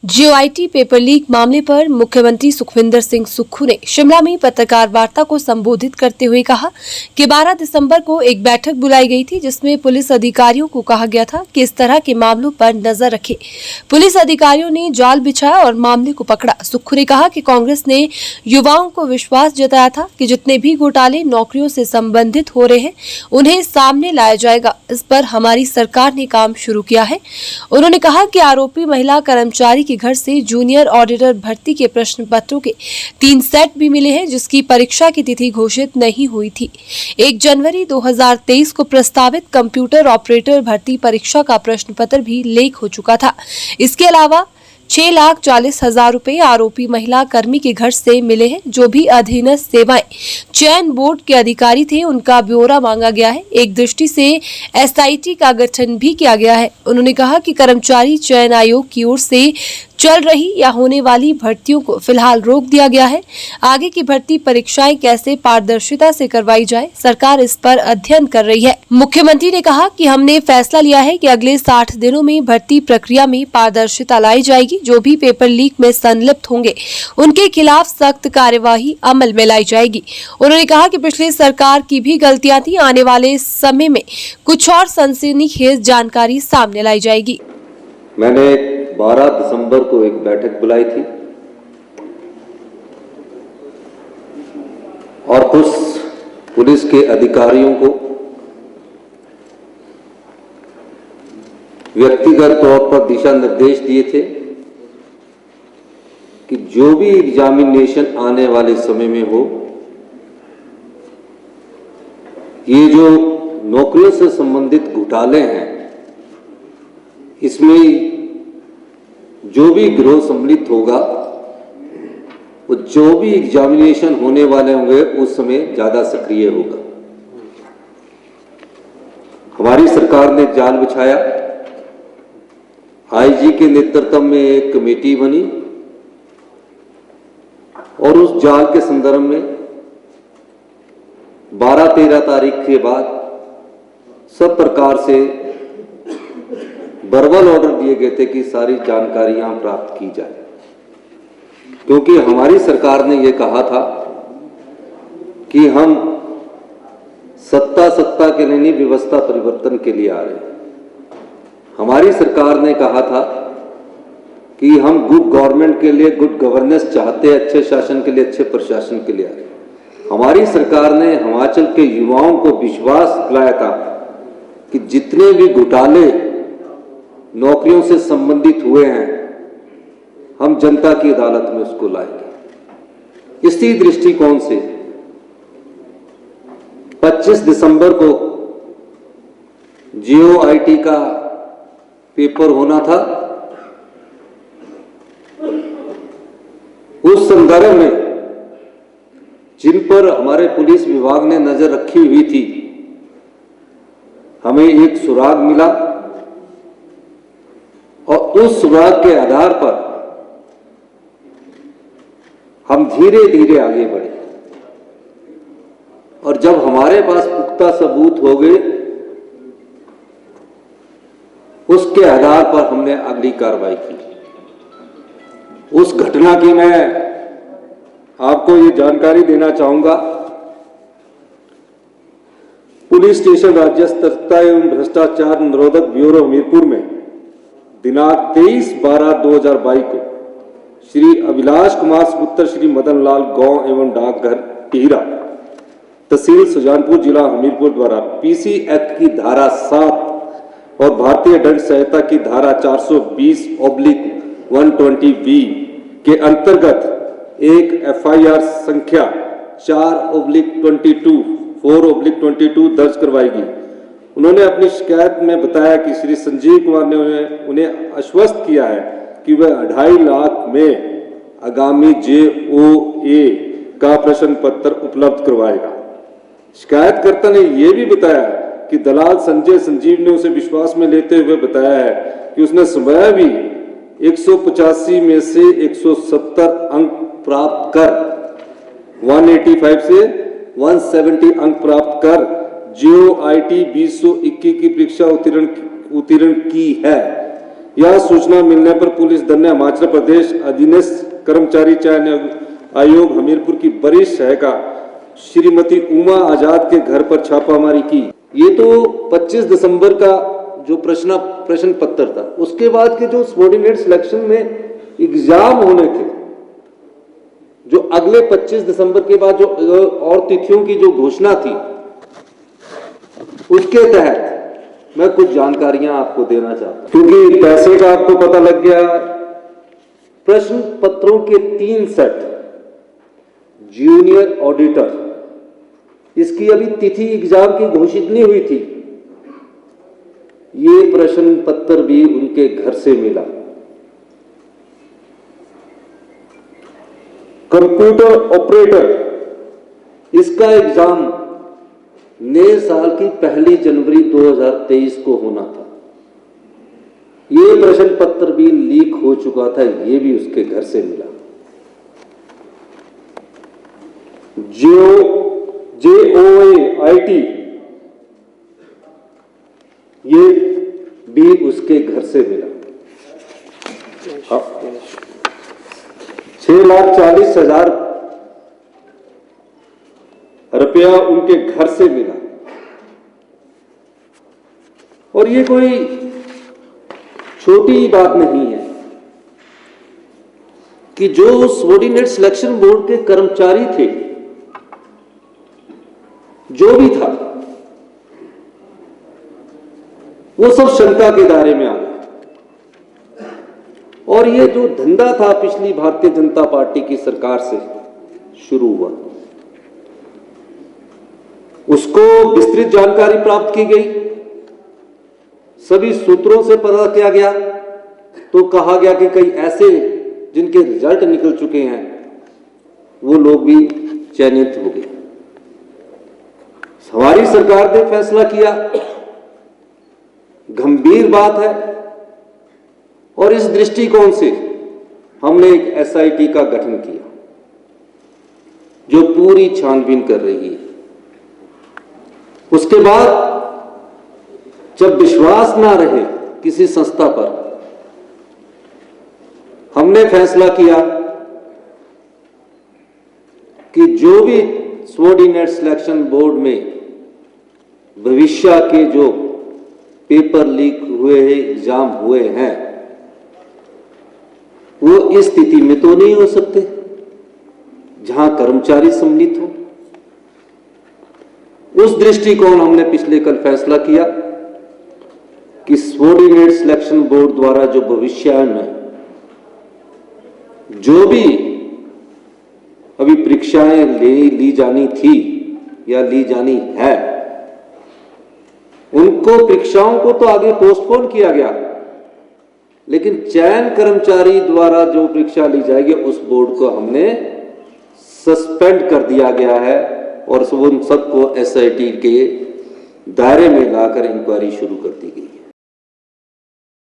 जीओआईटी paper leak मामले पर मुख्यमंत्री सुखविंदर सिंह सुक्खू ने शिमला में पत्रकार वार्ता को संबोधित करते हुए कहा कि 12 दिसंबर को एक बैठक बुलाई गई थी जिसमें पुलिस अधिकारियों को कहा गया था कि इस तरह के मामलों पर नजर रखें। पुलिस अधिकारियों ने जाल बिछाया और मामले को पकड़ा। सुक्खू ने कहा कि कांग्रेस ने युवाओं को विश्वास जताया था कि जितने भी घोटाले नौकरियों से संबंधित हो रहे हैं उन्हें सामने लाया जाएगा। इस पर हमारी सरकार ने काम शुरू किया है। उन्होंने कहा कि आरोपी महिला कर्मचारी के घर से जूनियर ऑडिटर भर्ती के प्रश्न पत्रों के 3 सेट भी मिले हैं जिसकी परीक्षा की तिथि घोषित नहीं हुई थी। 1 जनवरी 2023 को प्रस्तावित कंप्यूटर ऑपरेटर भर्ती परीक्षा का प्रश्न पत्र भी लीक हो चुका था। इसके अलावा 6,40,000 रुपए आरोपी महिला कर्मी के घर से मिले हैं। जो भी अधीनस्थ सेवाएं चयन बोर्ड के अधिकारी थे उनका ब्यौरा मांगा गया है। एक दृष्टि से एसआईटी का गठन भी किया गया है। उन्होंने कहा कि कर्मचारी चयन आयोग की ओर से चल रही या होने वाली भर्तियों को फिलहाल रोक दिया गया है। आगे की भर्ती परीक्षाएं कैसे पारदर्शिता से करवाई जाए, सरकार इस पर अध्ययन कर रही है। मुख्यमंत्री ने कहा कि हमने फैसला लिया है कि अगले 60 दिनों में भर्ती प्रक्रिया में पारदर्शिता लाई जाएगी। जो भी पेपर लीक में संलिप्त होंगे उनके खिलाफ सख्त कार्यवाही अमल में लाई जाएगी। उन्होंने कहा कि पिछली सरकार की भी गलतियां थी, आने वाले समय में कुछ और सनसनीखेज जानकारी सामने लाई जाएगी। मैंने 12 दिसंबर को एक बैठक बुलाई थी और कुछ पुलिस के अधिकारियों को व्यक्तिगत तौर पर दिशा निर्देश दिए थे कि जो भी एग्जामिनेशन आने वाले समय में हो, ये जो नौकरियों से संबंधित घोटाले हैं इसमें जो भी गिरोह सम्मिलित होगा वो जो भी एग्जामिनेशन होने वाले होंगे उस समय ज्यादा सक्रिय होगा। हमारी सरकार ने जाल बिछाया। आईजी के नेतृत्व में एक कमेटी बनी और उस जाल के संदर्भ में 12-13 तारीख के बाद सब प्रकार से वर्बल ऑर्डर दिए गए थे कि सारी जानकारियां प्राप्त की जाए, क्योंकि हमारी सरकार ने यह कहा था कि हम सत्ता के लिए नहीं, व्यवस्था परिवर्तन के लिए आ रहे हैं। हमारी सरकार ने कहा था कि हम गुड गवर्नमेंट के लिए गुड गवर्नेंस चाहते हैं, अच्छे शासन के लिए अच्छे प्रशासन के लिए आ रहे हैं। हमारी सरकार ने हिमाचल के युवाओं को विश्वास दिलाया था कि जितने भी घोटाले नौकरियों से संबंधित हुए हैं हम जनता की अदालत में उसको लाएंगे। इसी दृष्टिकोण से 25 दिसंबर को जीओआईटी का पेपर होना था। उस संदर्भ में जिन पर हमारे पुलिस विभाग ने नजर रखी हुई थी, हमें एक सुराग मिला और उस सुराग के आधार पर हम धीरे धीरे आगे बढ़े और जब हमारे पास पुख्ता सबूत हो गए उसके आधार पर हमने अगली कार्रवाई की। उस घटना की मैं आपको ये जानकारी देना चाहूंगा। पुलिस स्टेशन राज्य स्तरीय एवं भ्रष्टाचार निरोधक ब्यूरो हमीरपुर में दिनांक 23/12/2022 को श्री अभिलाष कुमार पुत्र श्री मदन लाल गांव एवं डाकघर टीहरा तहसील सुजानपुर जिला हमीरपुर द्वारा पीसी एक्ट की धारा 7 और भारतीय दंड संहिता की धारा 420/120B के अंतर्गत एक एफआईआर संख्या 4/22 दर्ज करवाई गई। उन्होंने अपनी शिकायत में बताया कि श्री संजीव कुमार ने उन्हें आश्वस्त किया है कि वह 2.5 लाख में आगामी जेओए का प्रश्न पत्र उपलब्ध करवाएगा। शिकायतकर्ता ने यह भी बताया कि दलाल संजय संजीव ने उसे विश्वास में लेते हुए बताया है कि उसने स्वयं भी 185 में से 170 अंक प्राप्त कर 185 से 170 अंक प्राप्त कर जीओआईटी 2021 की परीक्षा उत्तीर्ण की है। यह सूचना मिलने पर पुलिस दल ने हिमाचल प्रदेश अधीनस्थ कर्मचारी चयन आयोग हमीरपुर की वरिष्ठ सहायिका श्रीमती उमा आजाद के घर पर छापामारी की। ये तो 25 दिसंबर का जो प्रश्न पत्र था, उसके बाद के जो सबॉर्डिनेट सिलेक्शन में एग्जाम होने थे, जो अगले 25 दिसंबर के बाद जो और तिथियों की जो घोषणा थी, उसके तहत मैं कुछ जानकारियां आपको देना चाहता हूं, क्योंकि पैसे का आपको पता लग गया। प्रश्न पत्रों के 3 सेट जूनियर ऑडिटर, इसकी अभी तिथि एग्जाम की घोषित नहीं हुई थी, ये प्रश्न पत्र भी उनके घर से मिला। कंप्यूटर ऑपरेटर, इसका एग्जाम नए साल की 1 जनवरी 2023 को होना था, ये प्रश्न पत्र भी लीक हो चुका था, ये भी उसके घर से मिला। JOA-IT, ये भी उसके घर से मिला। 6,40,000 रुपया उनके घर से मिला। और ये कोई छोटी बात नहीं है कि जो सबॉर्डिनेट सिलेक्शन बोर्ड के कर्मचारी थे, जो भी था, वो सब शंका के दायरे में आ गए। और ये जो धंधा था पिछली भारतीय जनता पार्टी की सरकार से शुरू हुआ, उसको विस्तृत जानकारी प्राप्त की गई, सभी सूत्रों से पता किया गया, तो कहा गया कि कई ऐसे जिनके रिजल्ट निकल चुके हैं वो लोग भी चयनित हो गए। हमारी सरकार ने फैसला किया, गंभीर बात है, और इस दृष्टिकोण से हमने एक SIT का गठन किया जो पूरी छानबीन कर रही है। उसके बाद जब विश्वास ना रहे किसी संस्था पर, हमने फैसला किया कि जो भी सबॉर्डिनेट सिलेक्शन बोर्ड में भविष्य के जो पेपर लीक हुए हैं, एग्जाम हुए हैं, वो इस स्थिति में तो नहीं हो सकते जहां कर्मचारी सम्मिलित हो। उस दृष्टिकोण हमने पिछले कल फैसला किया कि सबॉर्डिनेट सिलेक्शन बोर्ड द्वारा जो भविष्य में जो भी अभी परीक्षाएं ली जानी थी या ली जानी है, उनको परीक्षाओं को तो आगे पोस्टपोन किया गया, लेकिन चयन कर्मचारी द्वारा जो परीक्षा ली जाएगी उस बोर्ड को हमने सस्पेंड कर दिया गया है और उन सबको SIT के दायरे में लाकर इंक्वायरी शुरू कर दी गई।